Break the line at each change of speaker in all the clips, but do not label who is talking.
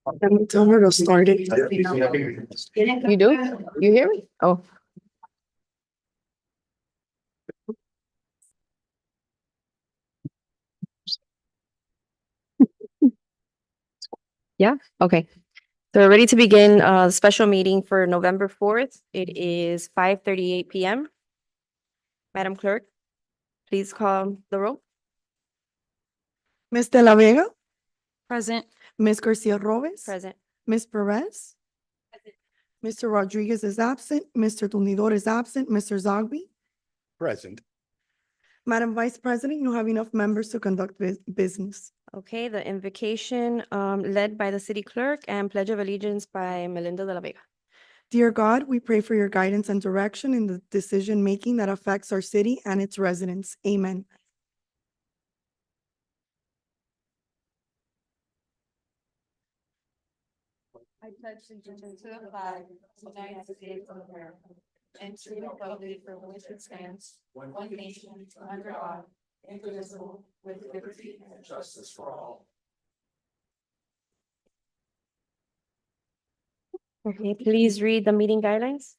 Let me tell her to start it.
You do? You hear me? Oh. Yeah, okay. So we're ready to begin the special meeting for November 4th. It is 5:38 PM. Madam Clerk, please call the roll.
Ms. De La Vega,
Present.
Ms. Garcia Robes,
Present.
Ms. Perez. Mr. Rodriguez is absent, Mr. Tumidor is absent, Mr. Zogby.
Present.
Madam Vice President, you have enough members to conduct business.
Okay, the invocation led by the city clerk and pledge of allegiance by Melinda De La Vega.
Dear God, we pray for your guidance and direction in the decision-making that affects our city and its residents. Amen.
I pledge allegiance to the flag of the United States of America and to the republic for which it stands, one nation, under God, indivisible, with liberty and justice for all.
Okay, please read the meeting guidelines.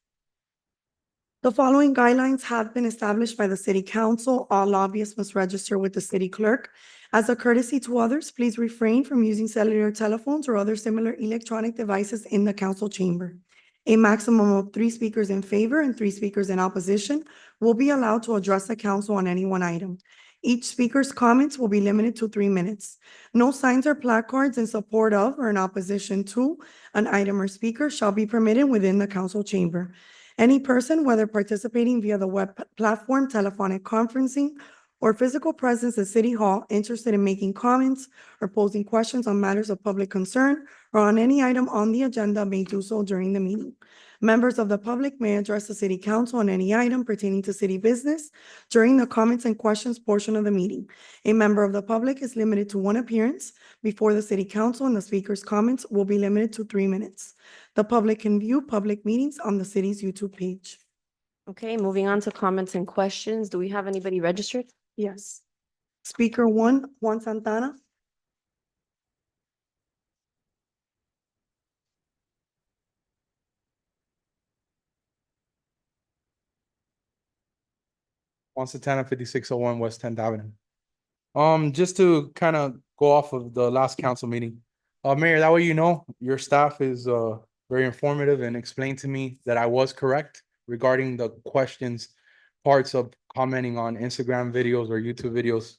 The following guidelines have been established by the City Council. All lobbyists must register with the city clerk. As a courtesy to others, please refrain from using cellular telephones or other similar electronic devices in the council chamber. A maximum of 3 speakers in favor and 3 speakers in opposition will be allowed to address the council on any one item. Each speaker's comments will be limited to 3 minutes. No signs or placards in support of or in opposition to an item or speaker shall be permitted within the council chamber. Any person, whether participating via the web platform, telephonic conferencing, or physical presence at City Hall, interested in making comments or posing questions on matters of public concern or on any item on the agenda may do so during the meeting. Members of the public may address the City Council on any item pertaining to city business during the comments and questions portion of the meeting. A member of the public is limited to 1 appearance before the City Council, and the speaker's comments will be limited to 3 minutes. The public can view public meetings on the city's YouTube page.
Okay, moving on to comments and questions. Do we have anybody registered?
Yes. Speaker 1, Juan Santana.
Juan Santana, 5601 West 10th Avenue. Just to kind of go off of the last council meeting. Mayor, that way you know, your staff is very informative and explained to me that I was correct regarding the questions, parts of commenting on Instagram videos or YouTube videos.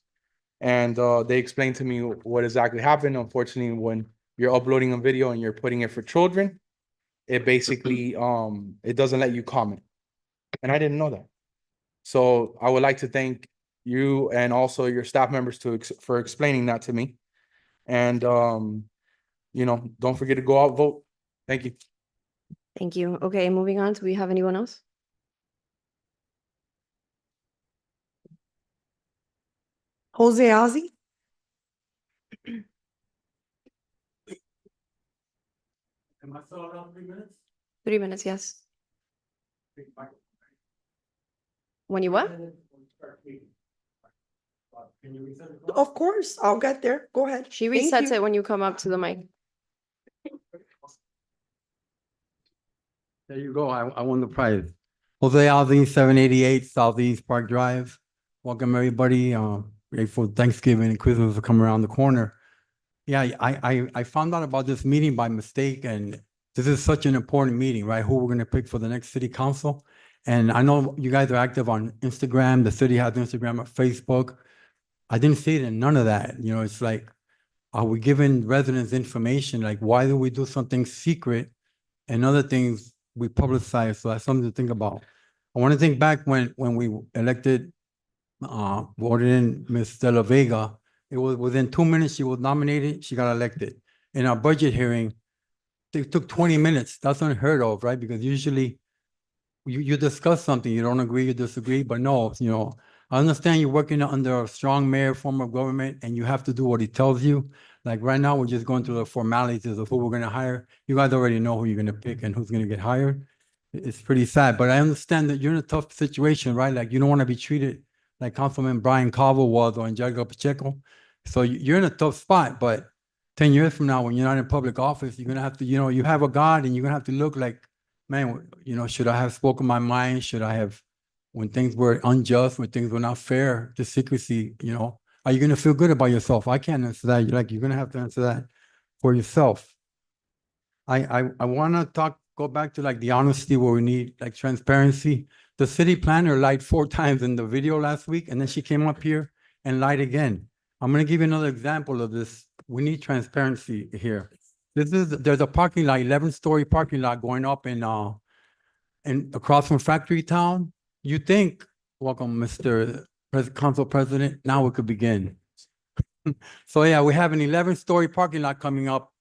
And they explained to me what exactly happened. Unfortunately, when you're uploading a video and you're putting it for children, it basically it doesn't let you comment. And I didn't know that. So I would like to thank you and also your staff members for explaining that to me. And don't forget to go out, vote. Thank you.
Thank you. Okay, moving on. Do we have anyone else?
Jose Ozzie.
Am I still around 3 minutes?
3 minutes, yes. When you what?
Of course, I'll get there. Go ahead.
She
Thank
resets
you.
it when you come up to the mic.
There you go. I won the prize. Jose Alvin, 788 Southeast Park Drive. Welcome, everybody. Grateful Thanksgiving and Christmas will come around the corner. Yeah, I found out about this meeting by mistake, and this is such an important meeting, right? Who we're gonna pick for the next city council. And I know you guys are active on Instagram. The city has Instagram or Facebook. I didn't see it in none of that. You know, it's like, are we giving residents information? Like, why do we do something secret and other things we publicize? So that's something to think about. I want to think back when we elected, voted in Ms. De La Vega. It was within 2 minutes she was nominated, she got elected. In our budget hearing, it took 20 minutes. That's unheard of, right? Because usually you discuss something, you don't agree, you disagree, but no, I understand you're working under a strong mayor form of government and you have to do what he tells you. Like right now, we're just going through the formalities of who we're gonna hire. You guys already know who you're gonna pick and who's gonna get hired. It's pretty sad, but I understand that you're in a tough situation, right? Like you don't wanna be treated like Councilman Brian Carver was or Angelica Pacheco. So you're in a tough spot, but 10 years from now, when you're not in public office, you're gonna have to, you have a God and you're gonna have to look like, man, should I have spoken my mind? Should I have, when things were unjust, when things were not fair, the secrecy, are you gonna feel good about yourself? I can't answer that. You're gonna have to answer that for yourself. I wanna go back to like the honesty where we need like transparency. The city planner lied 4 times in the video last week, and then she came up here and lied again. I'm gonna give you another example of this. We need transparency here. There's a parking lot, 11-story parking lot going up in across from Factory Town. You think, welcome, Mr. Council President, now we could begin. So yeah, we have an 11-story parking lot coming up.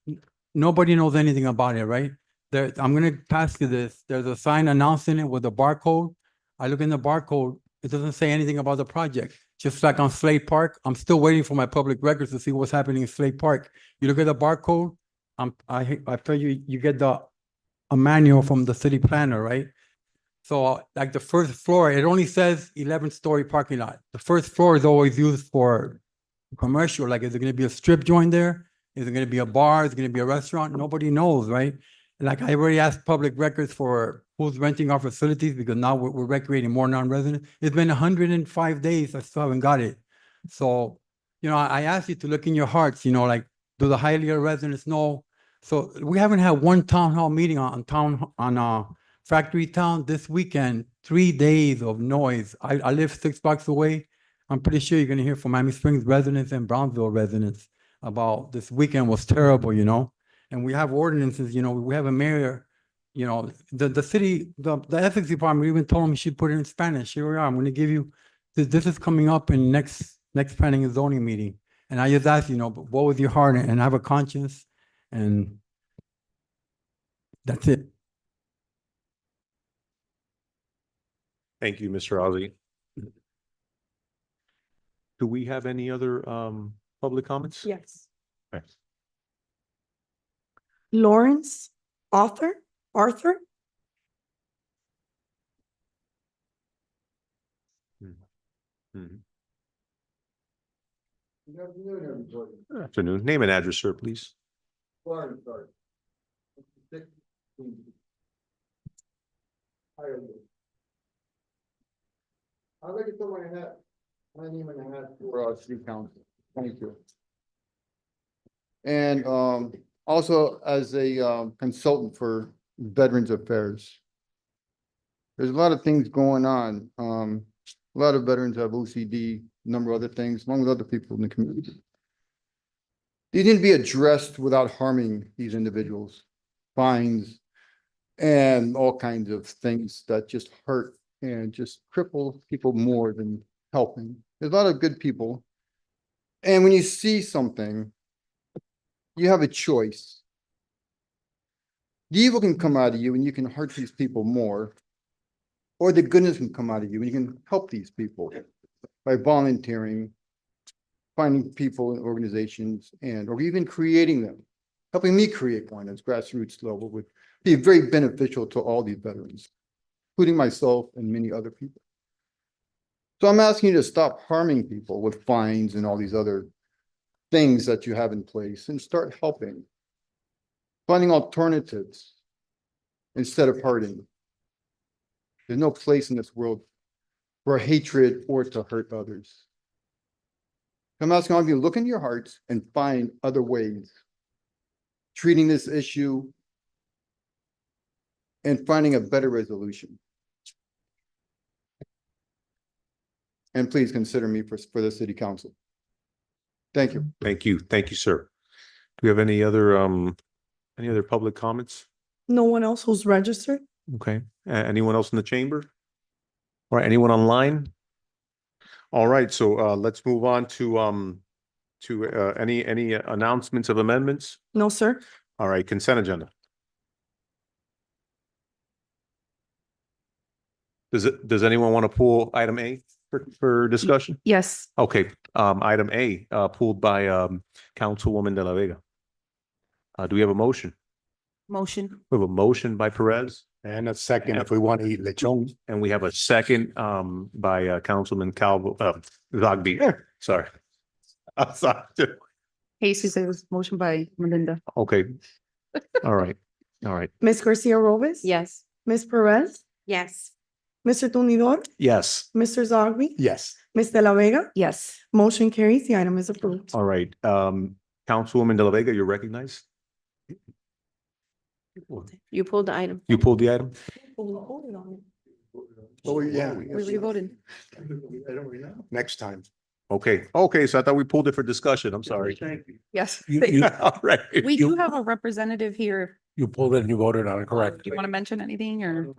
Nobody knows anything about it, right? I'm gonna pass you this. There's a sign announcing it with a barcode. I look in the barcode, it doesn't say anything about the project. Just like on Slade Park, I'm still waiting for my public records to see what's happening in Slade Park. You look at the barcode, I tell you, you get a manual from the city planner, right? So like the first floor, it only says 11-story parking lot. The first floor is always used for commercial. Like, is it gonna be a strip joint there? Is it gonna be a bar? Is it gonna be a restaurant? Nobody knows, right? Like, I already asked public records for who's renting our facilities, because now we're recreating more non-residents. It's been 105 days, I still haven't got it. So, I asked you to look in your hearts, like, do the Hialeah residents know? So we haven't had one town hall meeting on Factory Town this weekend. 3 days of noise. I live 6 blocks away. I'm pretty sure you're gonna hear from Miami Springs residents and Brownsville residents about this weekend was terrible, And we have ordinances, we have a mayor, the city, the ethics department even told me she put it in Spanish. Here we are. I'm gonna give you, this is coming up in next planning and zoning meeting. And I just ask, what was your heart, and have a conscience, and that's it.
Thank you, Mr. Ozzie. Do we have any other public comments?
Yes.
Okay.
Lawrence Arthur?
Mhm. Good afternoon. Name and address, sir, please.
I'd like to put my name in the hat for city council. Thank you. And also as a consultant for Veterans Affairs. There's a lot of things going on. A lot of veterans have OCD, a number of other things, along with other people in the community. These need to be addressed without harming these individuals. Fines and all kinds of things that just hurt and just cripple people more than helping. There's a lot of good people. And when you see something, you have a choice. The evil can come out of you and you can hurt these people more. Or the goodness can come out of you and you can help these people by volunteering, finding people and organizations, or even creating them. Helping me create one at grassroots level would be very beneficial to all these veterans, including myself and many other people. So I'm asking you to stop harming people with fines and all these other things that you have in place and start helping, finding alternatives instead of hurting. There's no place in this world for hatred or to hurt others. I'm asking all of you to look in your hearts and find other ways, treating this issue and finding a better resolution. And please consider me for the city council. Thank you.
Thank you. Thank you, sir. Do we have any other public comments?
No one else who's registered?
Okay. Anyone else in the chamber? All right, anyone online? All right, so let's move on to any announcements of amendments?
No, sir.
All right, consent agenda. Does anyone want to pull item A for discussion?
Yes.
Okay, item A, pulled by Councilwoman De La Vega. Do we have a motion?
Motion.
We have a motion by Perez.
And a second if we want to eat lechon.
And we have a second by Councilman Zogby. Sorry. I'm sorry.
Jesus, motion by Melinda.
Okay. All right, all right.
Ms. Garcia Robes?
Yes.
Ms. Perez?
Yes.
Mr. Tumidor?
Yes,
Mr. Zogby?
Yes.
Ms. De La Vega?
Yes.
Motion carries. The item is approved.
all right. Councilwoman De La Vega, you're recognized.
You pulled the item.
You pulled the item?
Oh, yeah.
We voted.
Next time.
Okay, okay, so I thought we pulled it for discussion. I'm sorry.
Yes.
All right.
We do have a representative here.
You pulled it and you voted on it, correct?
Do you want to mention anything or?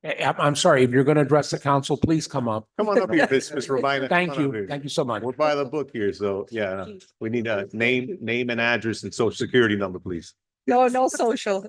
I'm sorry, if you're going to address the council, please come up.
Come on up here, Ms. Ravina.
Thank you. Thank you so much.
We're by the book here, so yeah, we need a name and address and social security number, please.
No social.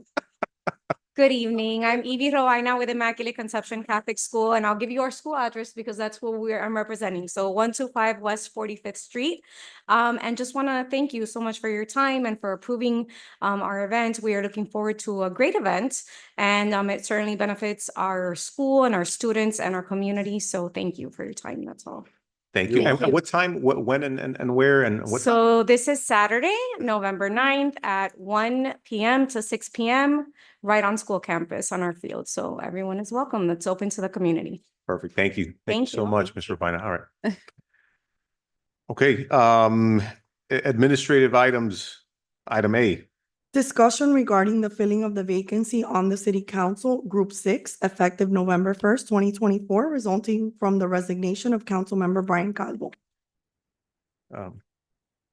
Good evening. I'm Evie Rowaina with Immaculate Conception Catholic School, and I'll give you our school address because that's what I'm representing. So 125 West 45th Street. And just want to thank you so much for your time and for approving our event. We are looking forward to a great event, and it certainly benefits our school and our students and our community. So thank you for your time. That's all.
Thank you. And what time, when and where and what?
So this is Saturday, November 9th at 1 p.m. to 6 p.m. right on school campus on our field. So everyone is welcome. That's open to the community.
Perfect. Thank you. Thank you
Thank
so
you.
much, Mr. Ravina. All right. Okay, administrative items, item A.
Discussion regarding the filling of the vacancy on the city council, Group 6, effective November 1st, 2024, resulting from the resignation of Councilmember Brian Calvo.
Um,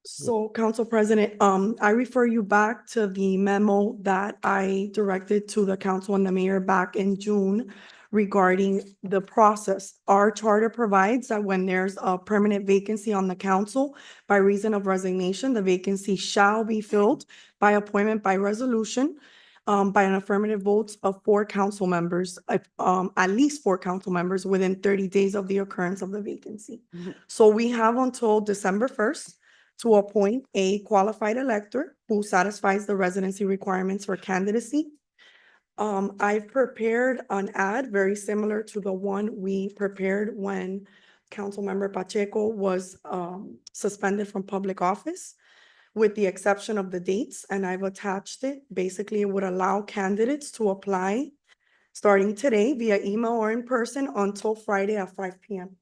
So, Council President, I refer you back to the memo that I directed to the council and the mayor back in June regarding the process. Our charter provides that when there's a permanent vacancy on the council by reason of resignation, the vacancy shall be filled by appointment by resolution by an affirmative vote of 4 council members, at least 4 council members within 30 days of the occurrence of the vacancy. So we have until December 1st to appoint a qualified elector who satisfies the residency requirements for candidacy. I've prepared an ad very similar to the one we prepared when Councilmember Pacheco was suspended from public office, with the exception of the dates, and I've attached it. Basically, it would allow candidates to apply starting today via email or in person until Friday at 5 p.m.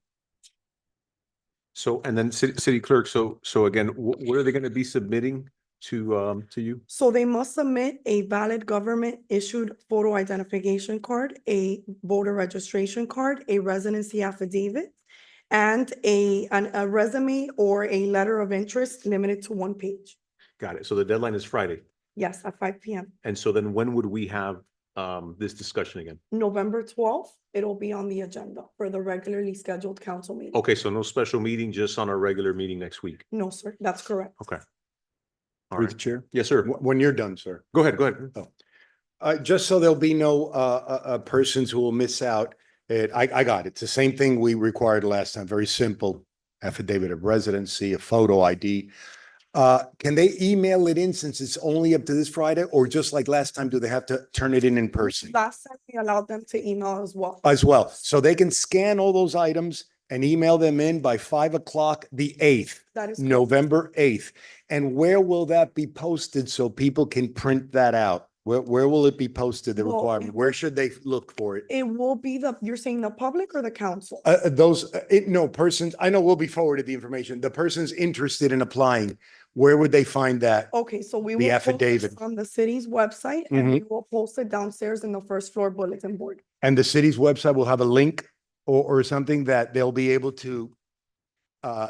So, and then city clerk, so again, what are they gonna be submitting to you?
So they must submit a valid government issued photo identification card, a voter registration card, a residency affidavit, and a resume or a letter of interest limited to 1 page.
Got it. So the deadline is Friday.
Yes, at 5 p.m.
And so then when would we have this discussion again?
November 12th, it'll be on the agenda for the regularly scheduled council meeting.
Okay, so no special meeting, just on our regular meeting next week.
No, sir, that's correct.
Okay. All
Through the
right.
chair.
Yes, sir.
When you're done, sir.
Go ahead, go ahead.
Just so there'll be no persons who will miss out. I got it. It's the same thing we required last time. Very simple. Affidavit of residency, a photo ID. Can they email it in since it's only up to this Friday, or just like last time, do they have to turn it in person?
Last time we allowed them to email as well.
As well, so they can scan all those items and email them in by 5 o'clock, the 8th,
That is correct.
November 8th. And where will that be posted so people can print that out? Where will it be posted, the
Well,
requirement?
it-
Where should they look for it?
It will be you're saying the public or the council?
No, persons, I know we'll be forwarded the information. The person's interested in applying, where would they find that?
Okay, so we
The
will post this
affidavit.
on the city's website and we will post it downstairs in the first floor bulletin board.
And the city's website will have a link or something that they'll be able to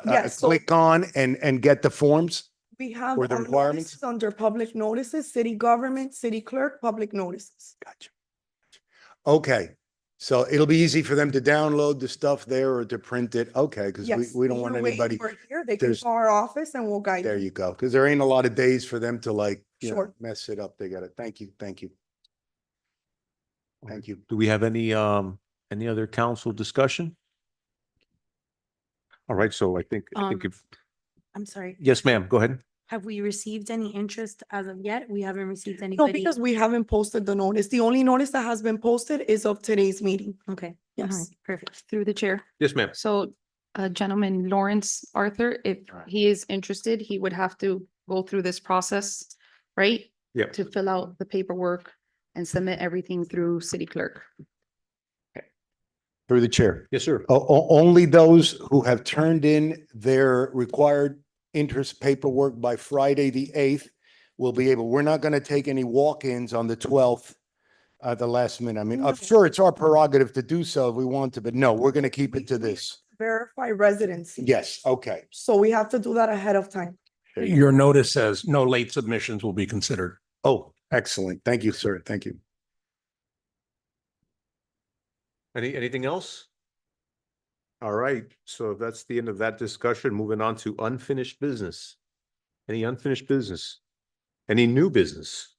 Yes, so-
click on and get the forms?
We have
Or the requirements?
notices under public notices, city government, city clerk, public notices.
Gotcha. Okay, so it'll be easy for them to download the stuff there or to print it. Okay, because
Yes.
we don't want
either way,
anybody,
we're here, they can
there's-
call our office and we'll guide
there
them.
you go, because there ain't a lot of days for them to like,
Sure.
mess it up. They got it. Thank you, thank you. Thank you.
Do we have any other council discussion? All right, so I think if,
I'm sorry,
yes, ma'am, go ahead.
have we received any interest as of yet? We haven't received
No,
anybody.
because we haven't posted the notice. The only notice that has been posted is of today's meeting.
Okay, all
Yes.
right, perfect.
Through the chair.
Yes, ma'am.
So
gentleman, Lawrence Arthur, if he is interested, he would have to go through this process, right?
Yeah.
To fill out the paperwork and submit everything through city clerk.
Through the chair.
Yes, sir.
Only those who have turned in their required interest paperwork by Friday, the 8th will be able, we're not going to take any walk-ins on the 12th at the last minute. I mean, I'm sure it's our prerogative to do so if we want to, but no, we're going to keep it to this.
Verify residency.
Yes, okay.
So we have to do that ahead of time.
Your notice says no late submissions will be considered.
Oh, excellent. Thank you, sir. Thank you.
Anything else? All right, so that's the end of that discussion. Moving on to unfinished business. Any unfinished business? Any new business?